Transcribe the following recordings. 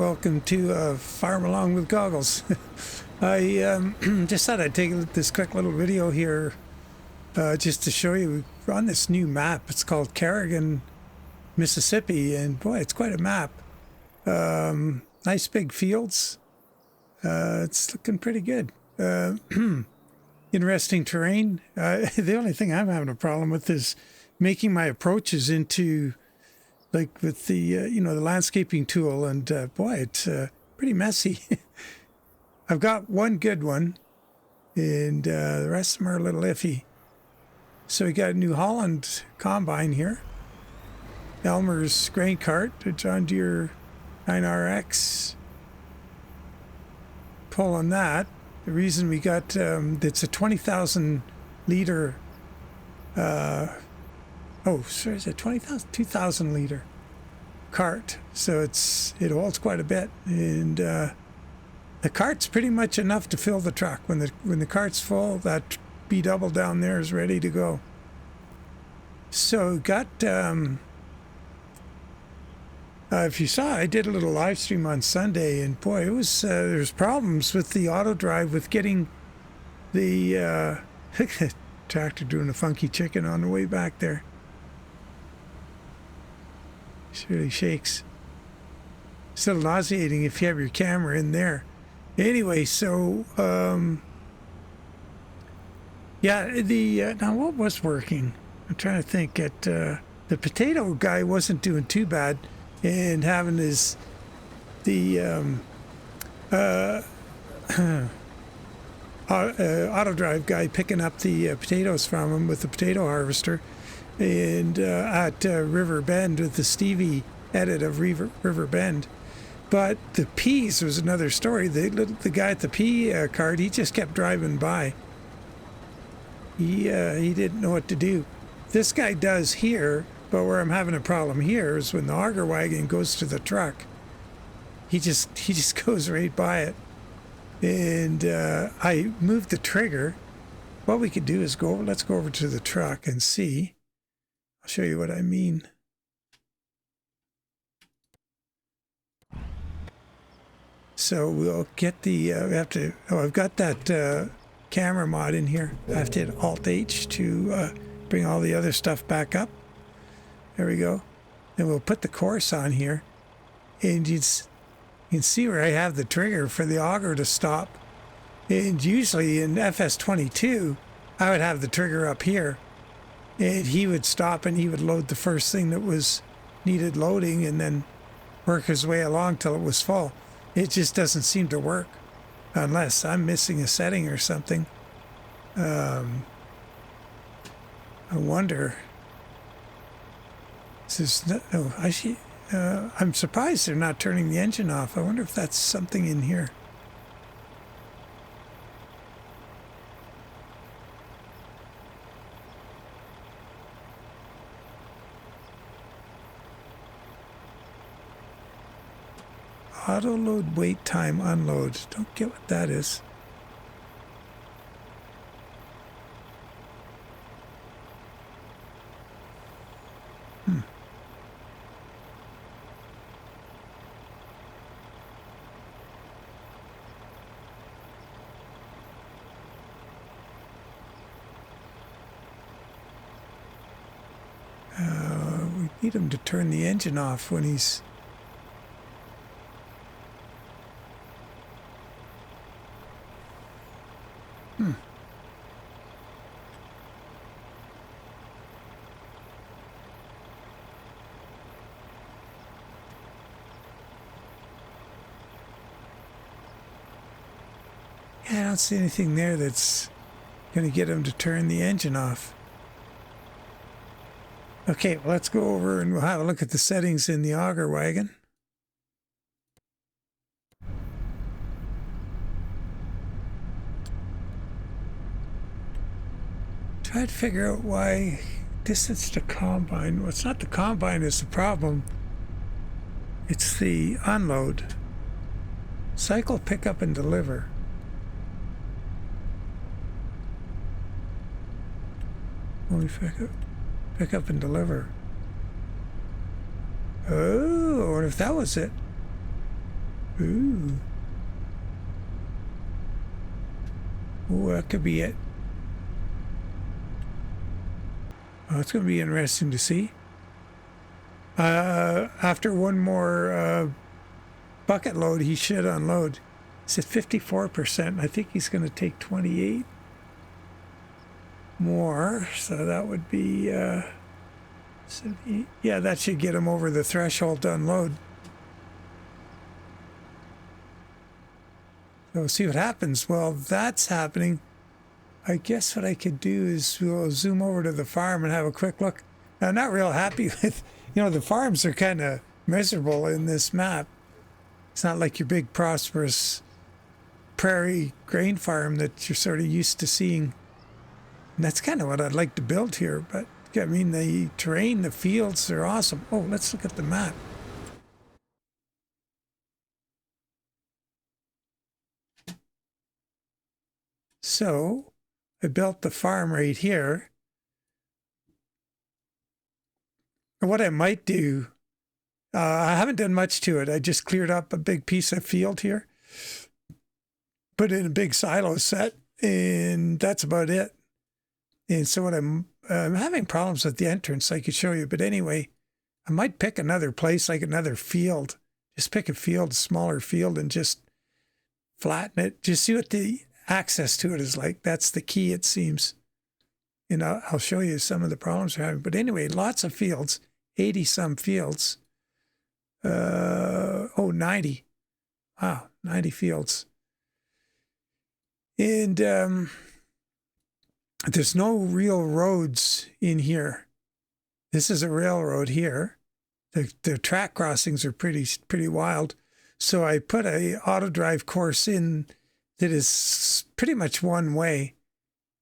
Welcome to Farm Along with Goggles. I just thought I'd take this quick little video here just to show you. We're on this new map. It's called Carrigan, Mississippi, and boy, it's quite a map. Nice big fields. It's looking pretty good. Interesting terrain. The only thing I'm having a problem with is making my approaches into, like with the, the landscaping tool, and boy, it's pretty messy. I've got one good one, and the rest of them are a little iffy. So we got a New Holland combine here. Elmer's grain cart, a John Deere 9RX. Pulling that. The reason we got, it's a 20,000 liter, sorry, is it 20,000? 2,000 liter cart. So it holds quite a bit. And the cart's pretty much enough to fill the truck. When the cart's full, that B double down there is ready to go. So got, if you saw, I did a little live stream on Sunday, and boy, it was, there's problems with the AutoDrive with getting the, tractor doing a funky chicken on the way back there. It really shakes. Still nauseating if you have your camera in there. Anyway, so, yeah, now what was working? I'm trying to think. The potato guy wasn't doing too bad, and having AutoDrive guy picking up the potatoes from him with the potato harvester, and at River Bend with the Stevie edit of River Bend. But the peas was another story. The guy at the pea cart, he just kept driving by. He didn't know what to do. This guy does here, but where I'm having a problem here is when the auger wagon goes to the truck. He just goes right by it. And I moved the trigger. What we could do is let's go over to the truck and see. I'll show you what I mean. So we'll get the, I've got that camera mod in here. I have to hit Alt-H to bring all the other stuff back up. There we go. Then we'll put the course on here. And you can see where I have the trigger for the auger to stop. And usually in FS22, I would have the trigger up here. And he would stop and he would load the first thing that was needed loading and then work his way along till it was full. It just doesn't seem to work unless I'm missing a setting or something. I wonder. I'm surprised they're not turning the engine off. I wonder if that's something in here. Auto load, wait time, unload. Don't get what that is. We need him to turn the engine off when he's... Yeah, I don't see anything there that's going to get him to turn the engine off. Okay, well, let's go over and we'll have a look at the settings in the auger wagon. Try to figure out why distance to combine. Well, it's not the combine is the problem. It's the unload. Cycle, pick up, and deliver. Only pick up and deliver. Oh, what if that was it? Ooh. Ooh, that could be it. Oh, it's going to be interesting to see. After one more bucket load, he should unload. It's at 54%. I think he's going to take 28 more. So that would be, yeah, that should get him over the threshold to unload. So we'll see what happens. Well, that's happening. I guess what I could do is we'll zoom over to the farm and have a quick look. I'm not real happy with, the farms are kind of miserable in this map. It's not like your big prosperous prairie grain farm that you're sort of used to seeing. And that's kind of what I'd like to build here. But I mean, the terrain, the fields are awesome. Oh, let's look at the map. So I built the farm right here. And what I might do, I haven't done much to it. I just cleared up a big piece of field here, put in a big silo set, and that's about it. And so what I'm having problems with the entrance, I could show you. But anyway, I might pick another place, like another field. Just pick a field, a smaller field, and just flatten it. Just see what the access to it is like. That's the key, it seems. And I'll show you some of the problems we're having. But anyway, lots of fields, 80-some fields. 90. Wow, 90 fields. And there's no real roads in here. This is a railroad here. The track crossings are pretty wild. So I put a AutoDrive course in that is pretty much one way.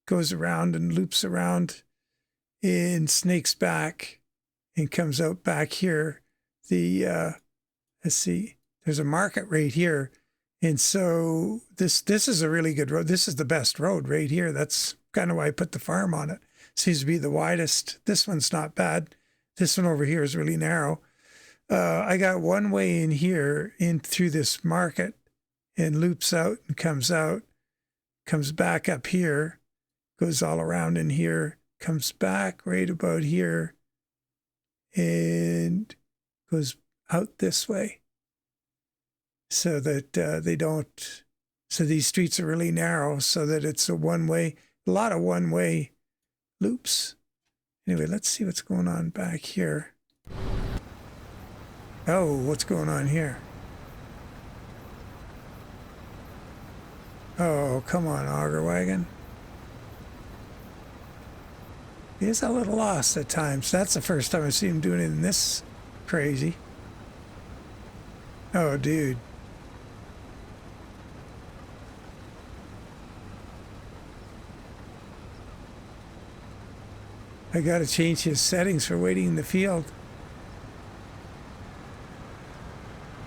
Goes around and loops around and snakes back and comes out back here. Let's see, there's a market right here. And so this is a really good road. This is the best road right here. That's kind of why I put the farm on it. Seems to be the widest. This one's not bad. This one over here is really narrow. I got one way in here, in through this market, and loops out and comes back up here, goes all around in here, comes back right about here, and goes out this way. So that they don't, so these streets are really narrow, so that it's a one-way, a lot of one-way loops. Anyway, let's see what's going on back here. Oh, what's going on here? Oh, come on, auger wagon. He's a little lost at times. That's the first time I've seen him doing anything this crazy. Oh, dude. I gotta change his settings for waiting in the field.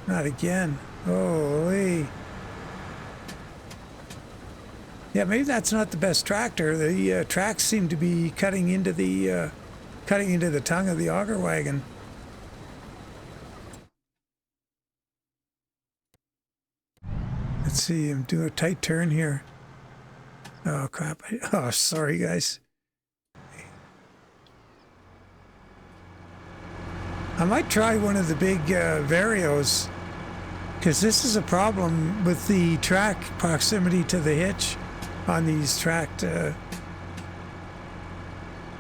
Not again. Holy. Yeah, maybe that's not the best tractor. The tracks seem to be cutting into the tongue of the auger wagon. Let's see, I'm doing a tight turn here. Oh crap. Oh, sorry guys. I might try one of the big Varios, because this is a problem with the track proximity to the hitch on these tracked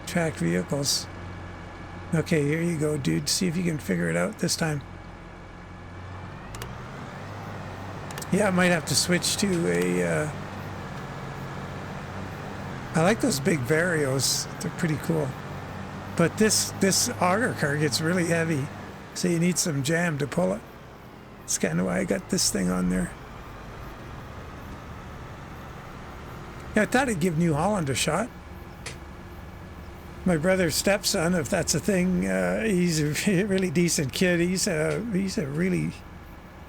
vehicles. Okay, here you go, dude. See if you can figure it out this time. Yeah, I might have to switch to a... I like those big Varios. They're pretty cool. But this auger car gets really heavy, so you need some jam to pull it. That's kind of why I got this thing on there. Yeah, I thought I'd give New Holland a shot. My brother's stepson, if that's a thing, he's a really decent kid. He's a really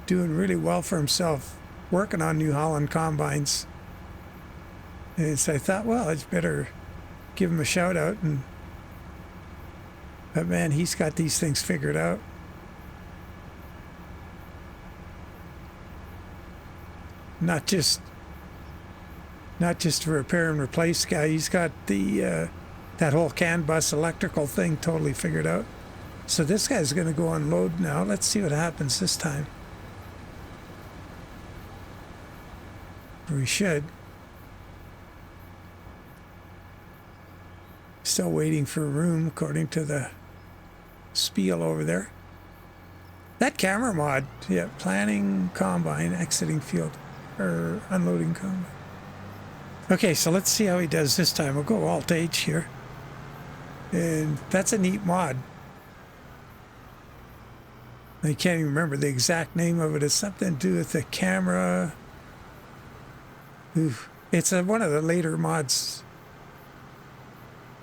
doing really well for himself, working on New Holland combines. And so I thought, well, I'd better give him a shout out. But man, he's got these things figured out. not just a repair and replace guy. He's got the that whole CAN bus electrical thing totally figured out. So this guy's going to go unload now. Let's see what happens this time. We should. Still waiting for room according to the spiel over there. That camera mod, yeah, planning combine, exiting field, or unloading combine. Okay, so let's see how he does this time. We'll go Alt-H here. And that's a neat mod. I can't even remember the exact name of it. It's something to do with the camera. Oof. It's one of the later mods.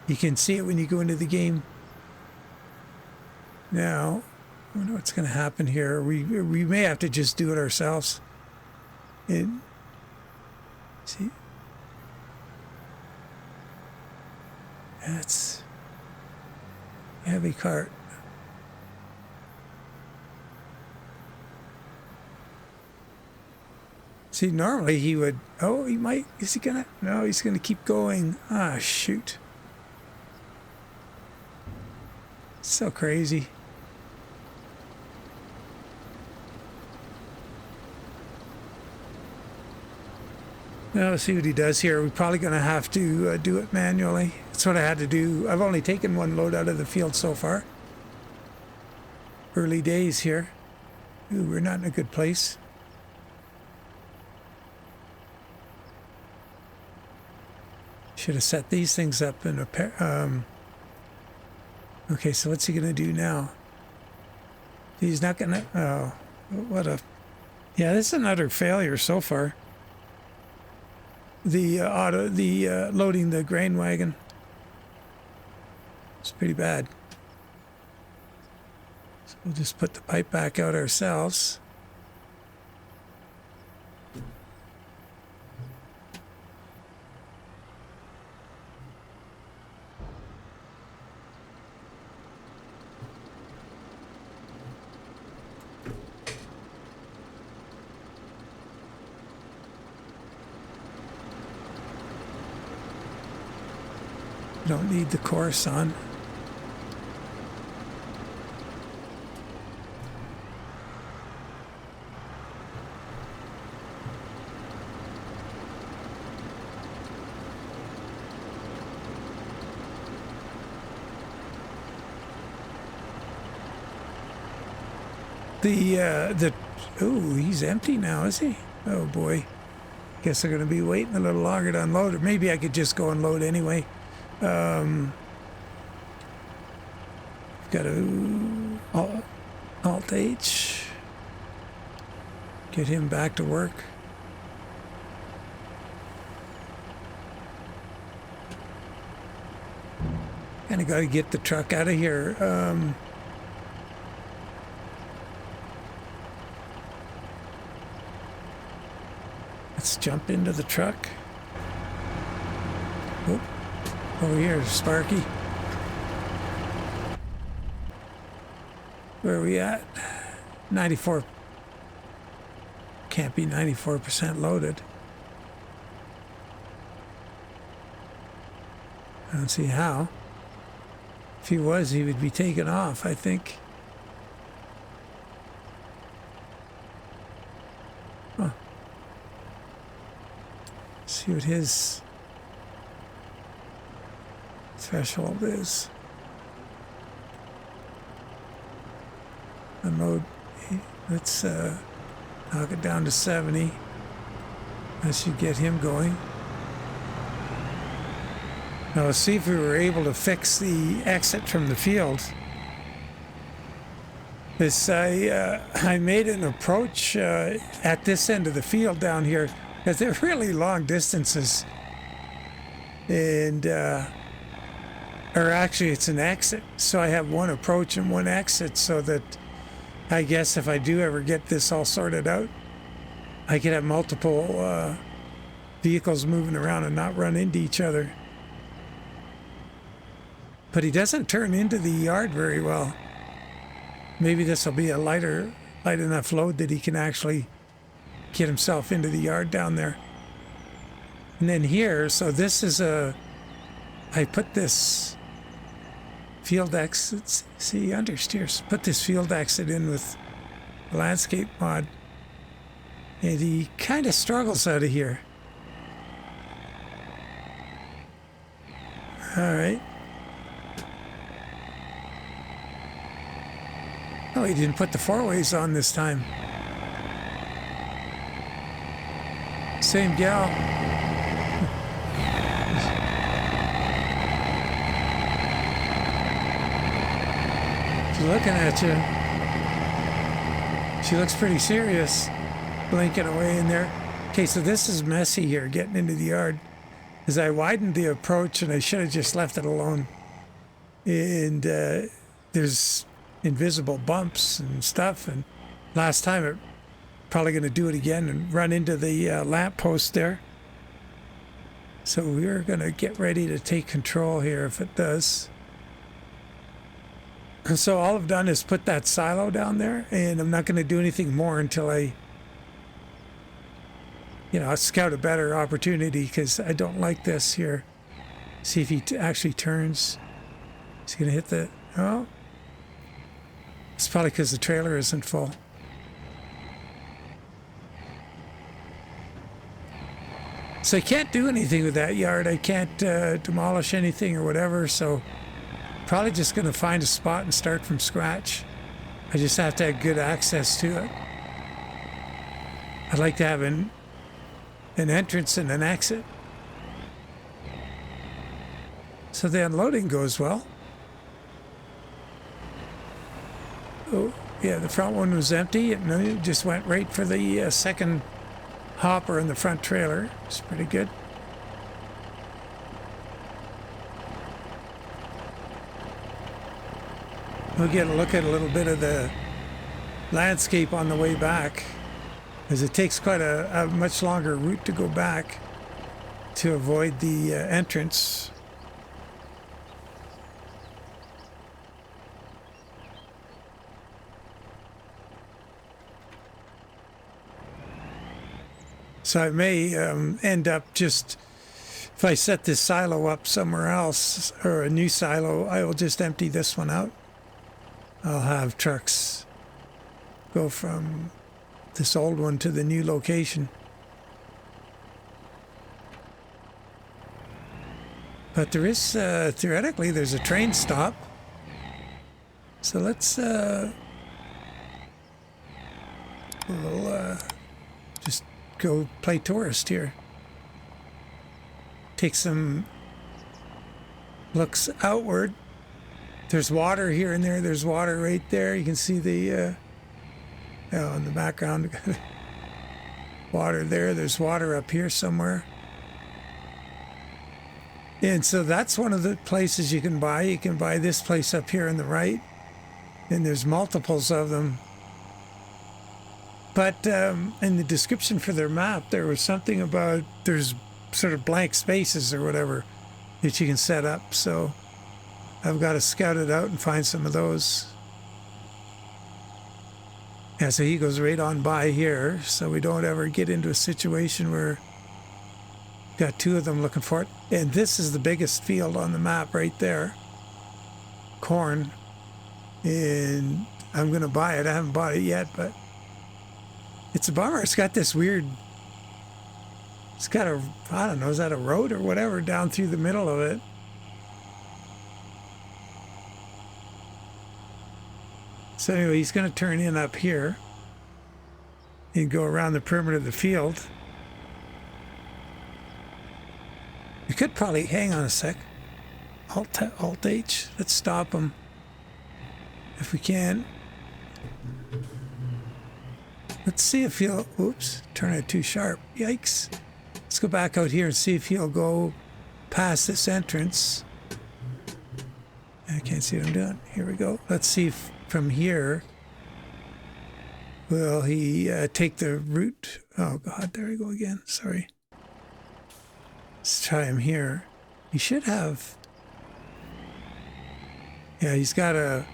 You can see it when you go into the game. Now, I wonder what's going to happen here. We may have to just do it ourselves. See? That's a heavy cart. See, normally he would, oh, he might, is he gonna, no, he's gonna keep going. Ah, shoot. So crazy. Now let's see what he does here. We're probably gonna have to do it manually. That's what I had to do. I've only taken one load out of the field so far. Early days here. Ooh, we're not in a good place. Should have set these things up in a pair. Okay, so what's he gonna do now? He's not gonna. Oh, what a. Yeah, this is an utter failure so far. The loading the grain wagon. It's pretty bad. So we'll just put the pipe back out ourselves. Don't need the course on. Oh, he's empty now, is he? Oh boy. Guess they're gonna be waiting a little longer to unload, or maybe I could just go unload anyway. Got to Alt-H. Get him back to work. Kind of got to get the truck out of here. Let's jump into the truck. Oop. Over here, Sparky. Where are we at? 94. Can't be 94% loaded. I don't see how. If he was, he would be taken off, I think. Huh. See what his threshold is. Unload. Let's knock it down to 70. That should get him going. Now let's see if we were able to fix the exit from the field. I made an approach at this end of the field down here because they're really long distances, and or actually it's an exit, so I have one approach and one exit, so that I guess if I do ever get this all sorted out, I could have multiple vehicles moving around and not run into each other. But he doesn't turn into the yard very well. Maybe this will be a light enough load that he can actually get himself into the yard down there. And then here, so this is I put this field exit, see, understeers, put this field exit in with the landscape mod. And he kind of struggles out of here. All right. Oh, he didn't put the four-ways on this time. Same gal. She's looking at you. She looks pretty serious, blinking away in there. Okay, so this is messy here, getting into the yard. As I widened the approach, and I should have just left it alone. And there's invisible bumps and stuff. And last time, it probably going to do it again and run into the lamppost there. So we're going to get ready to take control here if it does. And so all I've done is put that silo down there, and I'm not going to do anything more until I scout a better opportunity, because I don't like this here. See if he actually turns. He's going to hit the... Oh. It's probably because the trailer isn't full. So I can't do anything with that yard. I can't demolish anything or whatever, so probably just going to find a spot and start from scratch. I just have to have good access to it. I'd like to have an entrance and an exit. So the unloading goes well. Oh, yeah, the front one was empty, and it just went right for the second hopper in the front trailer. It's pretty good. We'll get a look at a little bit of the landscape on the way back, as it takes quite a much longer route to go back to avoid the entrance. So I may end up just, if I set this silo up somewhere else, or a new silo, I will just empty this one out. I'll have trucks go from this old one to the new location. But there is, theoretically, there's a train stop. So let's, we'll just go play tourist here. Take some looks outward. There's water here and there. There's water right there. You can see the, in the background, water there. There's water up here somewhere. And so that's one of the places you can buy. You can buy this place up here on the right. And there's multiples of them. But in the description for their map, there was something about there's sort of blank spaces or whatever that you can set up. So I've got to scout it out and find some of those. Yeah, so he goes right on by here, so we don't ever get into a situation where we've got two of them looking for it. And this is the biggest field on the map right there. Corn. And I'm going to buy it. I haven't bought it yet, but it's a bummer. It's got this weird, it's got a, I don't know, is that a road or whatever down through the middle of it? So anyway, he's going to turn in up here and go around the perimeter of the field. You could probably, hang on a sec, Alt H, let's stop him if we can. Let's see if he'll, oops, turn it too sharp, yikes. Let's go back out here and see if he'll go past this entrance. I can't see what I'm doing. Here we go. Let's see if from here, will he take the route? Oh God, there we go again, sorry. Let's try him here. He should have, yeah, he's got a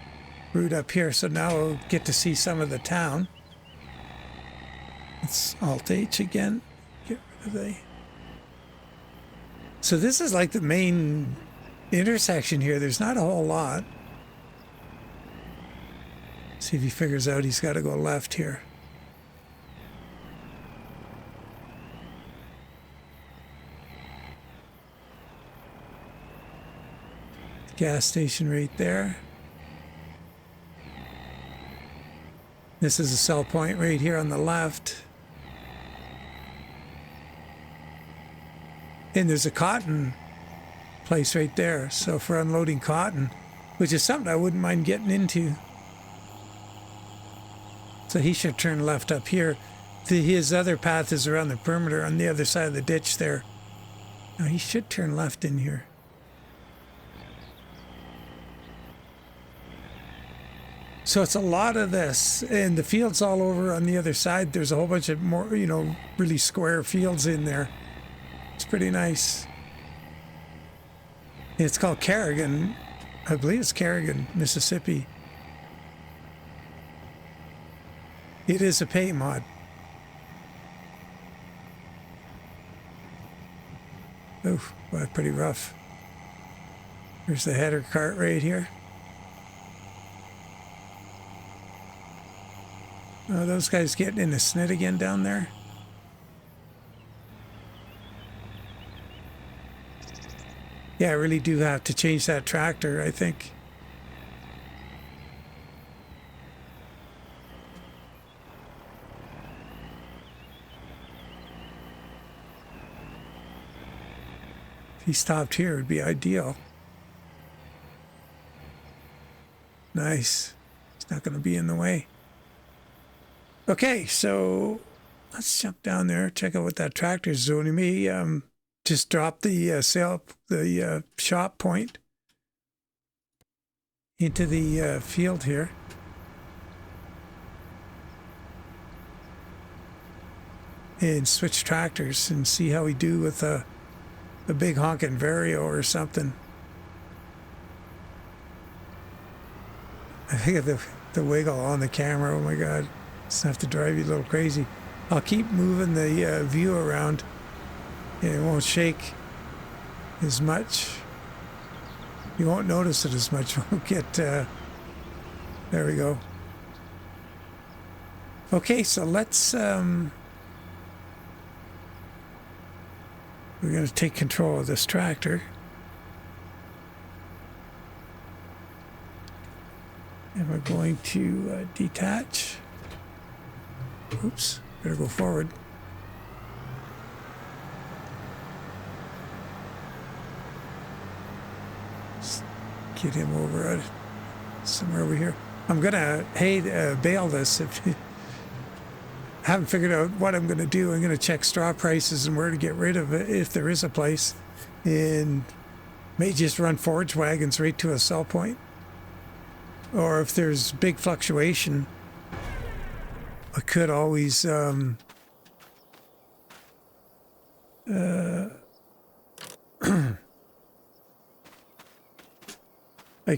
route up here, so now we'll get to see some of the town. It's Alt-H again. Get rid of the... So this is like the main intersection here. There's not a whole lot. See if he figures out he's got to go left here. Gas station right there. This is a sell point right here on the left. And there's a cotton place right there. So for unloading cotton, which is something I wouldn't mind getting into. So he should turn left up here. His other path is around the perimeter on the other side of the ditch there. Now he should turn left in here. So it's a lot of this, and the fields all over on the other side. There's a whole bunch of more, you know, really square fields in there. It's pretty nice. It's called Carrigan. I believe it's Carrigan, Mississippi. It is a pay mod. Oof, boy, pretty rough. Here's the header cart right here. Oh, those guys getting in the snit again down there. Yeah, I really do have to change that tractor, I think. If he stopped here, it would be ideal. Nice. It's not going to be in the way. Okay, so let's jump down there, check out what that tractor's doing. He may just drop the shop point into the field here. And switch tractors and see how we do with a big honking Vario or something. I think of the wiggle on the camera, oh my God. It's enough to drive you a little crazy. I'll keep moving the view around and it won't shake as much. You won't notice it as much. We'll get, there we go. Okay, so let's, we're going to take control of this tractor. And we're going to detach. Oops, better go forward. Just get him over somewhere over here. I'm gonna bail this if you haven't figured out what I'm gonna do. I'm gonna check straw prices and where to get rid of it if there is a place, and may just run forage wagons right to a sell point, or if there's big fluctuation. I could always I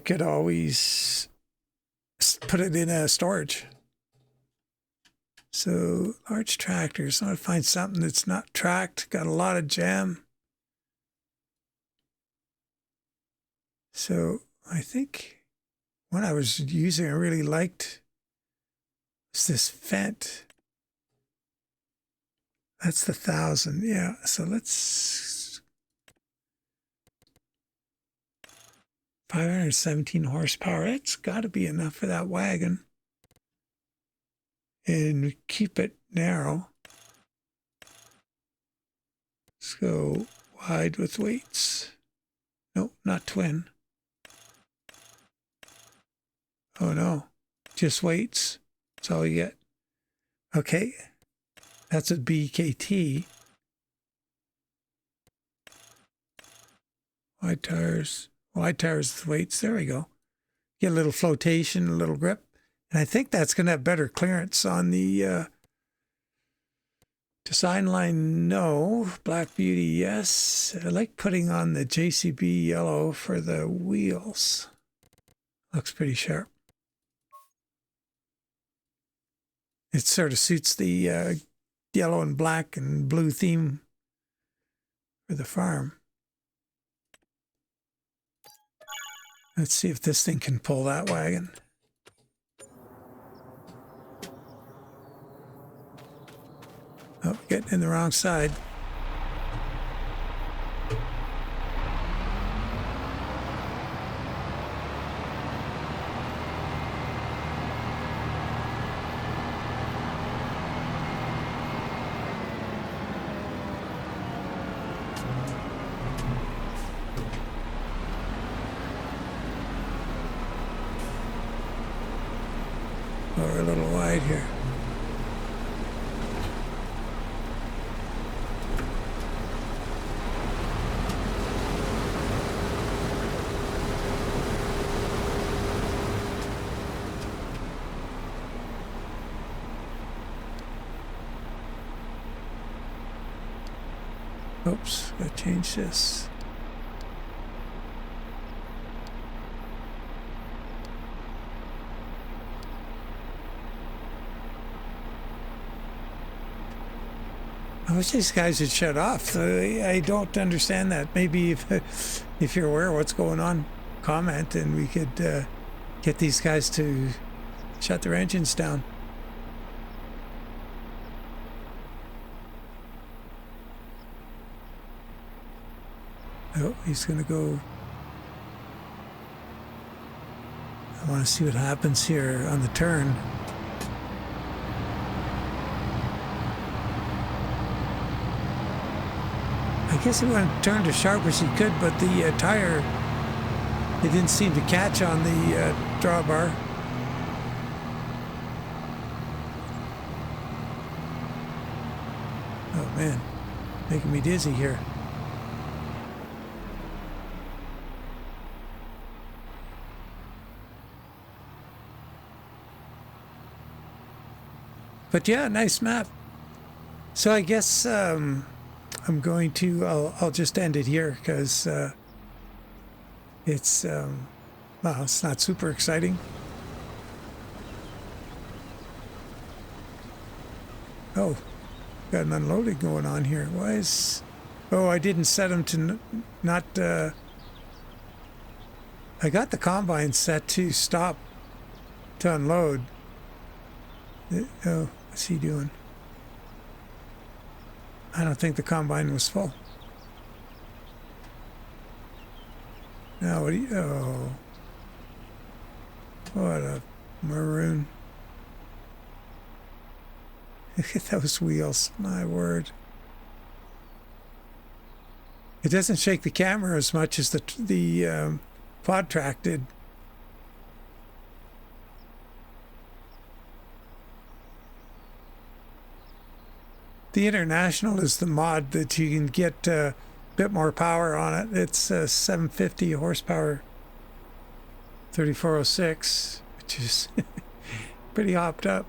could always put it in a storage. So large tractors. I want to find something that's not tracked, got a lot of jam. So I think one I was using I really liked. It's this Fendt. That's the 1000. Yeah. So let's 517 horsepower. It's got to be enough for that wagon. And keep it narrow. Let's go wide with weights. Nope, not twin. Oh no, just weights. That's all you get. Okay, that's a BKT. Wide tires with weights. There we go. Get a little flotation, a little grip. And I think that's going to have better clearance on the design line. No. Black Beauty, yes. I like putting on the JCB yellow for the wheels. Looks pretty sharp. It sort of suits the yellow and black and blue theme for the farm. Let's see if this thing can pull that wagon. Oh, getting in the wrong side. Oh, we're a little wide here. Oops, gotta change this. I wish these guys had shut off. I don't understand that. Maybe if you're aware of what's going on, comment and we could get these guys to shut their engines down. Oh, he's gonna go. I want to see what happens here on the turn. I guess he wanted to turn as sharp as he could, but the tire, it didn't seem to catch on the drawbar. Oh man, making me dizzy here. But yeah, nice map. So I guess I'm going to, I'll just end it here because it's, well, it's not super exciting. Oh, got an unloading going on here. Why is, oh, I didn't set them to not, I got the combine set to stop to unload. Oh, what's he doing? I don't think the combine was full. Now what do you, oh, what a maroon. Look at those wheels, my word. It doesn't shake the camera as much as the quad track did. The International is the mod that you can get a bit more power on it. It's 750 horsepower, 3406, which is pretty hopped up.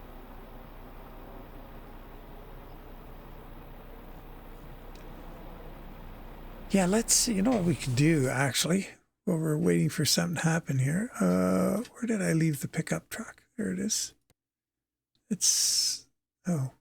Yeah, let's, you know what we could do actually while we're waiting for something to happen here. Where did I leave the pickup truck? There it is. It's, oh.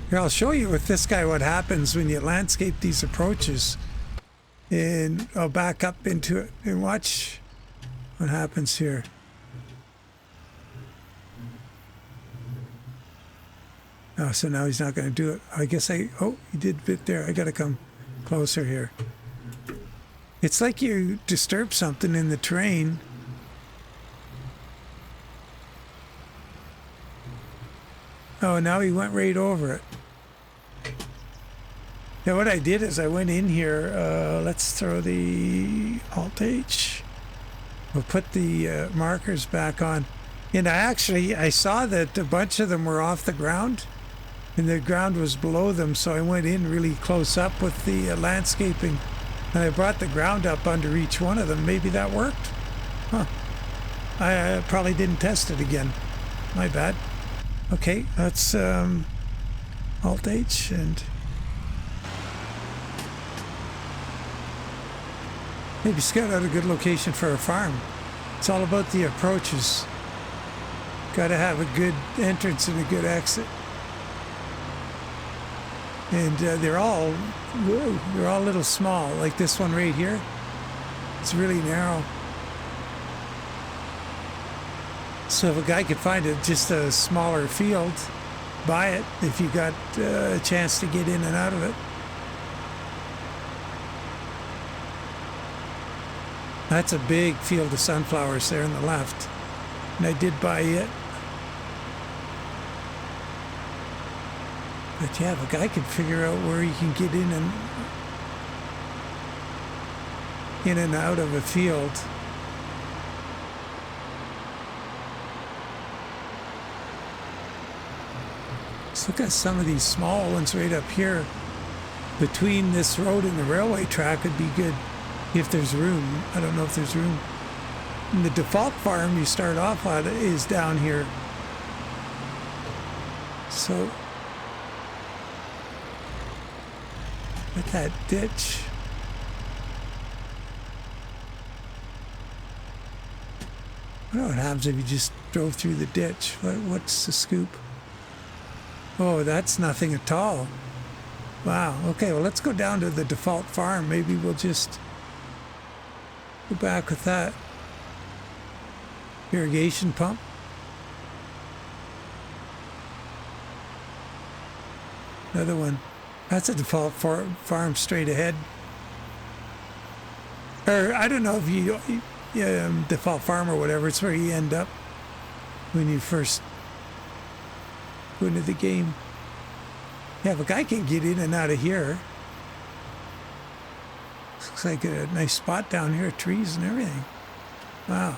Here, I'll show you with this guy what happens when you landscape these approaches. And I'll back up into it and watch what happens here. Oh, so now he's not going to do it. I guess oh, he did a bit there. I got to come closer here. It's like you disturb something in the terrain. Oh, now he went right over it. Now what I did is I went in here, let's throw the Alt-H. We'll put the markers back on. And I saw that a bunch of them were off the ground and the ground was below them. So I went in really close up with the landscaping and I brought the ground up under each one of them. Maybe that worked. Huh. I probably didn't test it again. My bad. Okay, let's Alt-H, and maybe scout out a good location for a farm. It's all about the approaches. Got to have a good entrance and a good exit. And they're all a little small. Like this one right here, it's really narrow. So if a guy could find just a smaller field, buy it if you got a chance to get in and out of it. That's a big field of sunflowers there on the left. And I did buy it. But yeah, if a guy could figure out where he can get in and out of a field. Let's look at some of these small ones right up here. Between this road and the railway track would be good if there's room. I don't know if there's room. And the default farm you start off on is down here. So with that ditch. I don't know what happens if you just drove through the ditch. What's the scoop? Oh, that's nothing at all. Wow. Okay, well, let's go down to the default farm. Maybe we'll just go back with that. Irrigation pump. Another one. That's a default farm straight ahead. Or I don't know if you default farm or whatever. It's where you end up when you first go into the game. Yeah, if a guy can get in and out of here. Looks like a nice spot down here, trees and everything. Wow.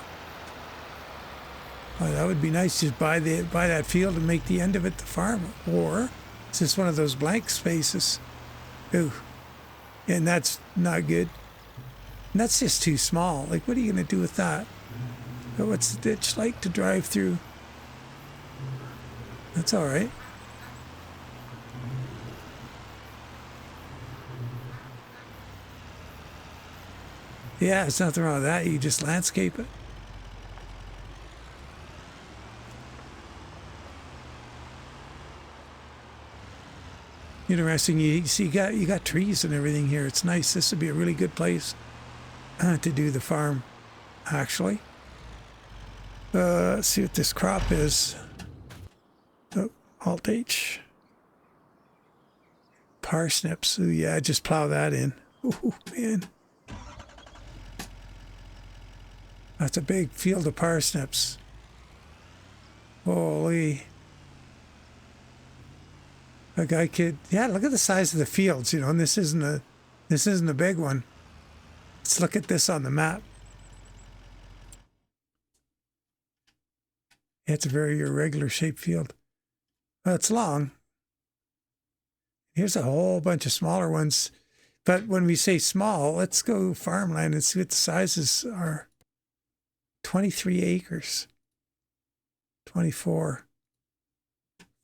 Oh, that would be nice. Just buy that field and make the end of it the farm. Or it's just one of those blank spaces. Ooh. And that's not good. And that's just too small. Like, what are you going to do with that? But what's the ditch like to drive through? That's all right. Yeah, there's nothing wrong with that. You just landscape it. Interesting. You see, you got trees and everything here. It's nice. This would be a really good place to do the farm, actually. Let's see what this crop is. Oh, Alt-H. Parsnips. Ooh, yeah, just plow that in. Oh, man. That's a big field of parsnips. Holy. A guy could, yeah, look at the size of the fields, and this isn't a big one. Let's look at this on the map. Yeah, it's a very irregular shaped field. Well, it's long. Here's a whole bunch of smaller ones. But when we say small, let's go farmland and see what the sizes are. 23 acres. 24.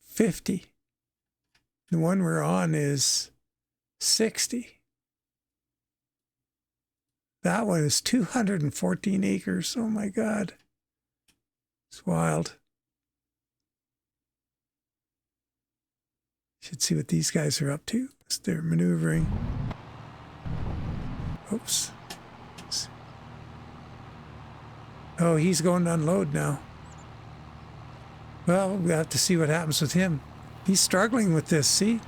50. The one we're on is 60. That one is 214 acres. Oh my God. It's wild. Should see what these guys are up to as they're maneuvering. Oops. Oh, he's going to unload now. Well, we'll have to see what happens with him. He's struggling with this, see?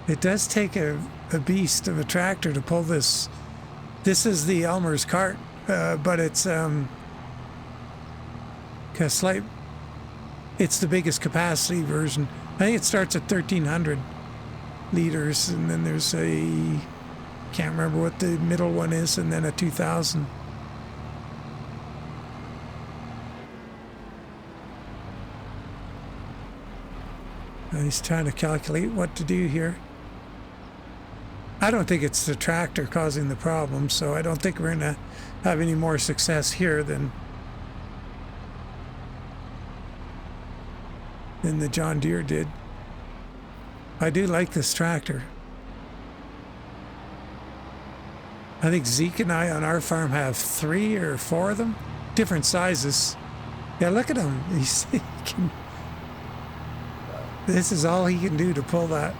It does take a beast of a tractor to pull this. This is the Elmer's cart, but it's it's the biggest capacity version. I think it starts at 1,300 liters, and then there's a, can't remember what the middle one is, and then a 2,000. He's trying to calculate what to do here. I don't think it's the tractor causing the problem, so I don't think we're going to have any more success here than than the John Deere did. I do like this tractor. I think Zeke and I on our farm have 3 or 4 of them, different sizes. Yeah, look at him. This is all he can do to pull that.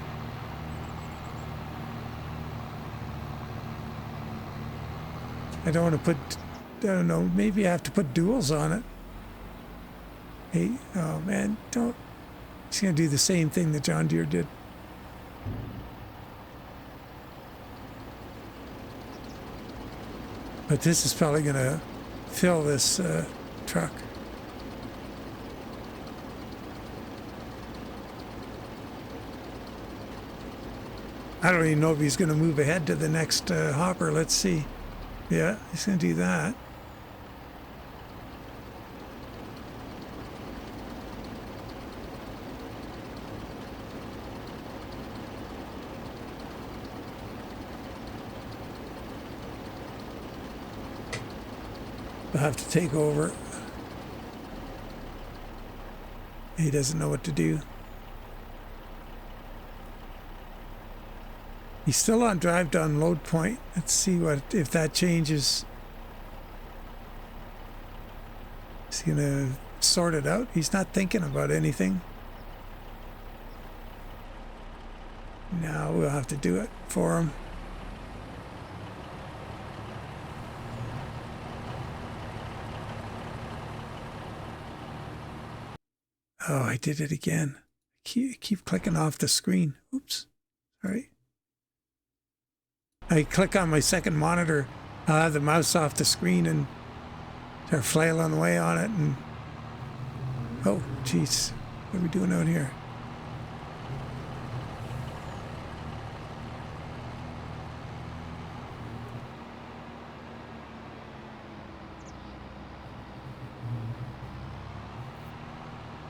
I don't want to put, I don't know, maybe I have to put duals on it. Hey, oh man, don't. He's going to do the same thing that John Deere did. But this is probably going to fill this truck. I don't even know if he's going to move ahead to the next hopper. Let's see. Yeah, he's going to do that. I'll have to take over. He doesn't know what to do. He's still on drive to unload point. Let's see what if that changes. Is he gonna sort it out? He's not thinking about anything. No, we'll have to do it for him. Oh, I did it again. Keep clicking off the screen. Oops. Sorry. I click on my second monitor, I'll have the mouse off the screen and start flailing away on it and... Oh, jeez. What are we doing out here?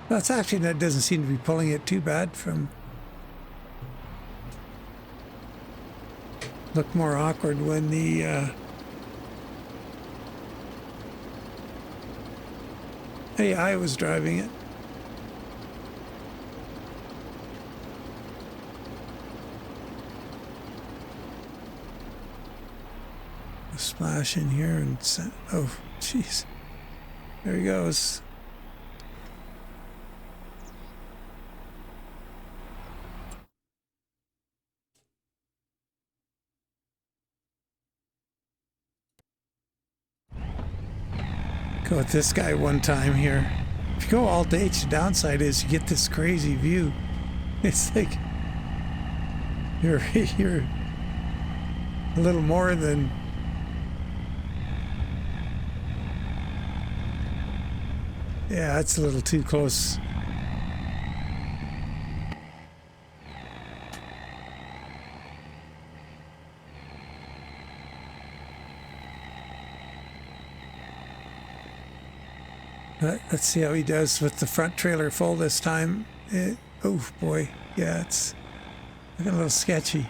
That's actually, that doesn't seem to be pulling it too bad from... Look more awkward when the AI was driving it. A splash in here and send, oh jeez, there he goes. Go with this guy one time here. If you go Alt-H, the downside is you get this crazy view. It's like you're a little more than... Yeah, that's a little too close. Let's see how he does with the front trailer full this time. Oh boy, yeah, it's looking a little sketchy.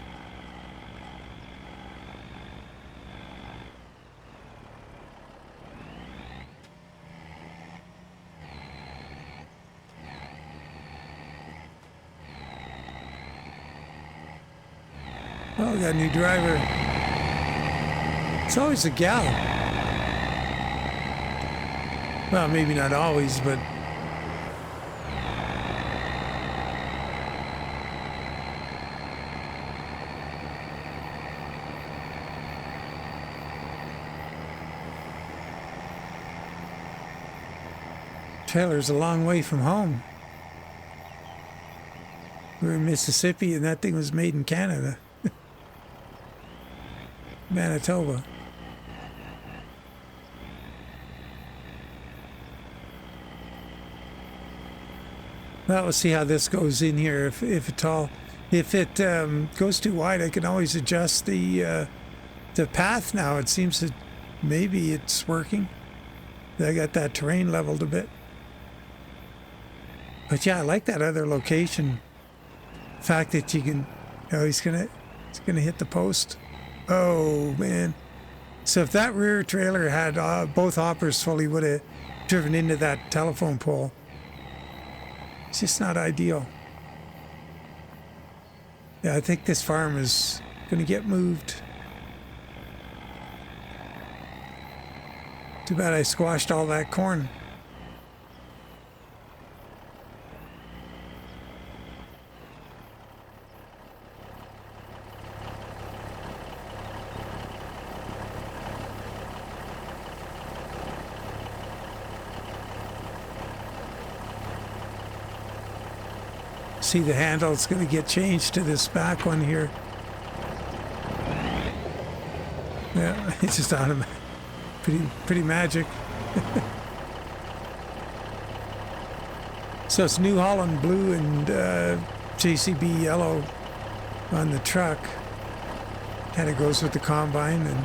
Oh, we got a new driver. It's always a gal. Well, maybe not always, but... Trailer's a long way from home. We were in Mississippi and that thing was made in Canada. Manitoba. Well, we'll see how this goes in here, if at all. If it goes too wide, I can always adjust the path now. It seems that maybe it's working. I got that terrain leveled a bit. But yeah, I like that other location. The fact that you can... Oh, he's gonna hit the post. Oh, man. So if that rear trailer had both hoppers full, he would have driven into that telephone pole. It's just not ideal. Yeah, I think this farm is going to get moved. Too bad I squashed all that corn. See, the handle is going to get changed to this back one here. Yeah, it's just automatic. Pretty magic. So it's New Holland blue and JCB yellow on the truck. Kind of goes with the combine. And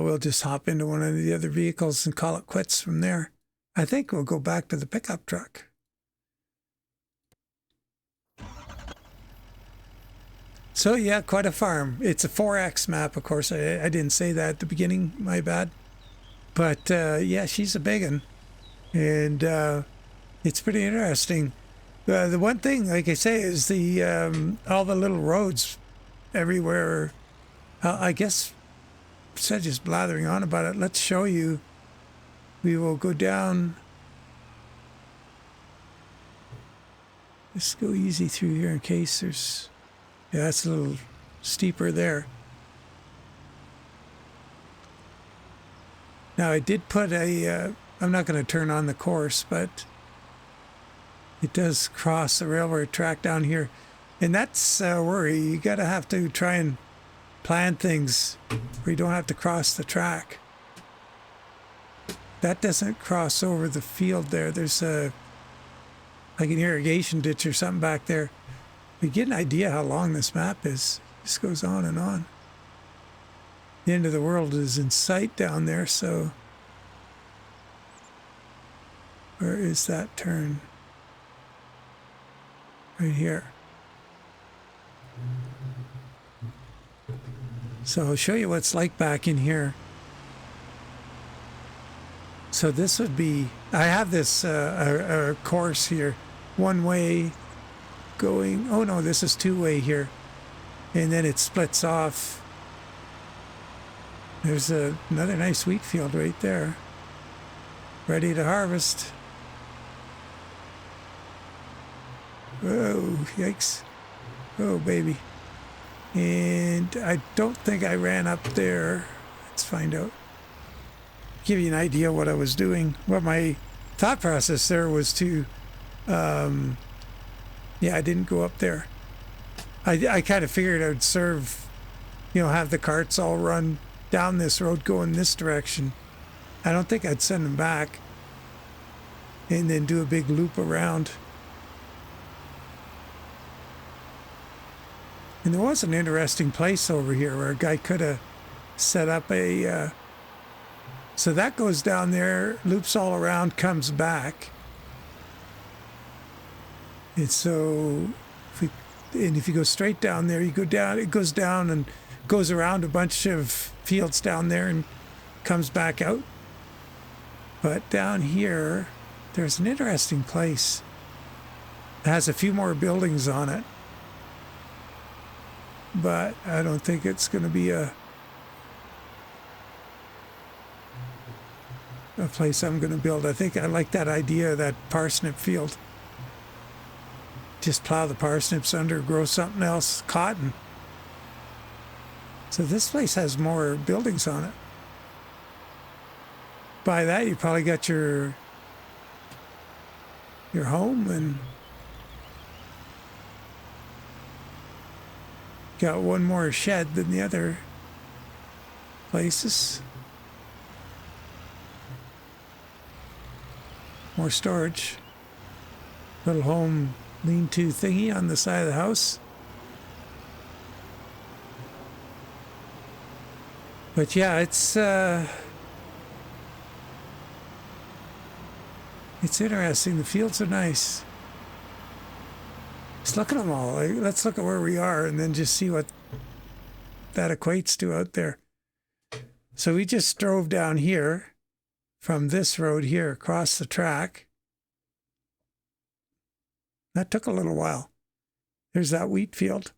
we'll just hop into one of the other vehicles and call it quits from there. I think we'll go back to the pickup truck. So yeah, quite a farm. It's a 4X map, of course. I didn't say that at the beginning, my bad. But yeah, she's a big one. And it's pretty interesting. The one thing, like I say, is the all the little roads everywhere. I guess, instead of just blathering on about it, let's show you. We will go down. Let's go easy through here in case there's... Yeah, that's a little steeper there. Now, I did put a... I'm not going to turn on the course, but it does cross the railroad track down here. And that's a worry. You got to have to try and plan things where you don't have to cross the track. That doesn't cross over the field there. There's a like an irrigation ditch or something back there. You get an idea how long this map is. This goes on and on. The end of the world is in sight down there, so where is that turn? Right here. So I'll show you what it's like back in here. So this would be, I have this a course here, one way going, oh no, this is two way here. And then it splits off. There's another nice wheat field right there, ready to harvest. Whoa, yikes. Oh, baby. And I don't think I ran up there. Let's find out. Give you an idea what I was doing. What my thought process there was to, yeah, I didn't go up there. I kind of figured I would serve, you know, have the carts all run down this road going this direction. I don't think I'd send them back and then do a big loop around. And there was an interesting place over here where a guy could have set up a... so that goes down there, loops all around, comes back. And so, if you go straight down there, you go down, it goes down and goes around a bunch of fields down there and comes back out. But down here, there's an interesting place. It has a few more buildings on it. But I don't think it's going to be a place I'm going to build. I think I like that idea of that parsnip field. Just plow the parsnips under, grow something else, cotton. So this place has more buildings on it. By that, you probably got your home and got one more shed than the other places. More storage. Little home lean-to thingy on the side of the house. But yeah, it's interesting. The fields are nice. Just look at them all. Like, let's look at where we are and then just see what that equates to out there. So we just drove down here from this road here across the track. That took a little while. There's that wheat field.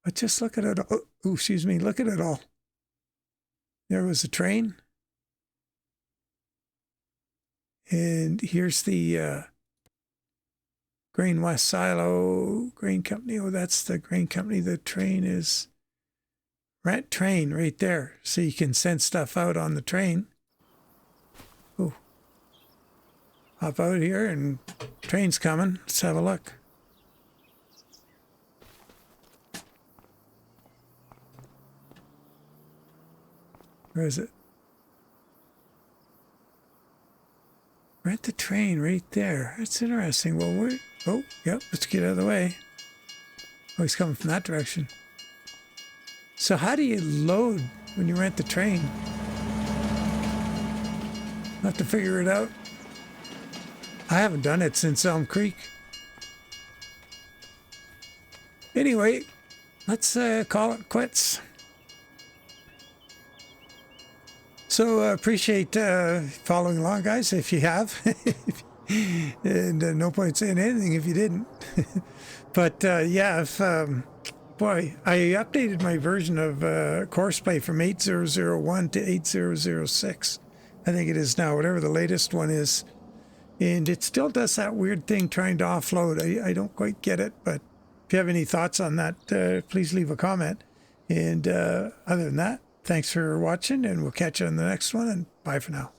But just look at it. Oh, excuse me. Look at it all. There was a train. And here's the Grain West Silo Grain Company. Oh, that's the grain company. The train is Rent Train right there. So you can send stuff out on the train. Oh. Hop out here and train's coming. Let's have a look. Where is it? Rent the train right there. That's interesting. Well, we're... Oh, yep. Let's get out of the way. Oh, he's coming from that direction. So how do you load when you rent the train? I'll have to figure it out. I haven't done it since Elm Creek. Anyway, let's call it quits. So appreciate following along, guys, if you have. And no point saying anything if you didn't. But yeah, if, boy, I updated my version of Courseplay from 8001 to 8006. I think it is now, whatever the latest one is. And it still does that weird thing trying to offload. I don't quite get it, but if you have any thoughts on that, please leave a comment. And other than that, thanks for watching, and we'll catch you on the next one, and bye for now.